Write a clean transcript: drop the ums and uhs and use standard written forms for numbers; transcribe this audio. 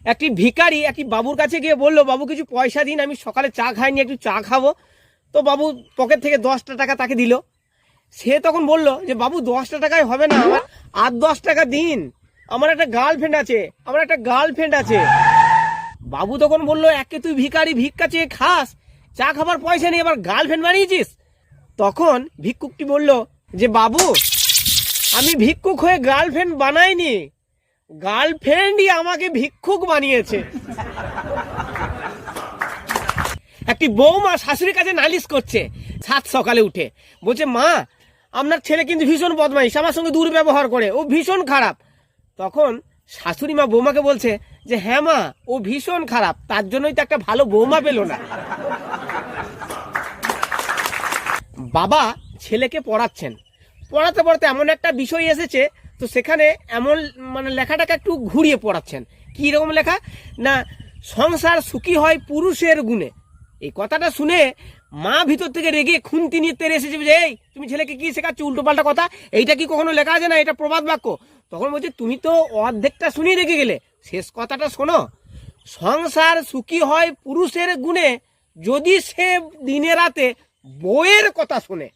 একটি ভিখারি একটি বাবুর কাছে গিয়ে বললো, বাবু কিছু পয়সা দিন, আমি সকালে চা খাইনি, একটু চা খাবো। তো বাবু পকেট থেকে 10টা টাকা তাকে দিল। সে তখন বলল যে বাবু 10টা টাকায় হবে না, আমার আর 10 টাকা দিন, আমার একটা গার্লফ্রেন্ড আছে। বাবু তখন বলল, একে তুই ভিখারি, ভিক্ষা চেয়ে খাস, চা খাবার পয়সা নেই, আবার গার্লফ্রেন্ড বানিয়েছিস। তখন ভিক্ষুকটি বলল যে বাবু, আমি ভিক্ষুক হয়ে গার্লফ্রেন্ড বানাইনি, গার্লফ্রেন্ডই আমাকে ভিক্ষুক বানিয়েছে। একটি বৌমা শাশুড়ির কাছে নালিশ করছে সাত সকালে উঠে, বলছে মা, আপনার ছেলে কিন্তু ভীষণ বদমাইশ, আমার সঙ্গে দুর্ব্যবহার করে, ও ভীষণ খারাপ। তখন শাশুড়ি মা বৌমাকে বলছে যে হ্যাঁ মা, ও ভীষণ খারাপ, তার জন্যই তো একটা ভালো বৌমা পেল না। বাবা ছেলেকে পড়াচ্ছেন, পড়াতে পড়াতে এমন একটা বিষয় এসেছে, তো সেখানে এমন লেখাটাকে একটু ঘুরিয়ে পড়াচ্ছেন। কি রকম লেখা না, সংসার সুখী হয় পুরুষের গুণে। এই কথাটা শুনে মা ভিতর থেকে রেগে খুন্তি নিয়ে তেড়ে এসেছে, যে এই তুমি ছেলেকে কি শেখাচ্ছ, উল্টো পাল্টা কথা, এইটা কি কখনো লেখা আছে না, এটা প্রবাদ বাক্য। তখন বলছে তুমি তো অর্ধেকটা শুনিয়ে রেখে গেলে, শেষ কথাটা শোনো, সংসার সুখী হয় পুরুষের গুণে যদি সে দিনে রাতে বউয়ের কথা শোনে।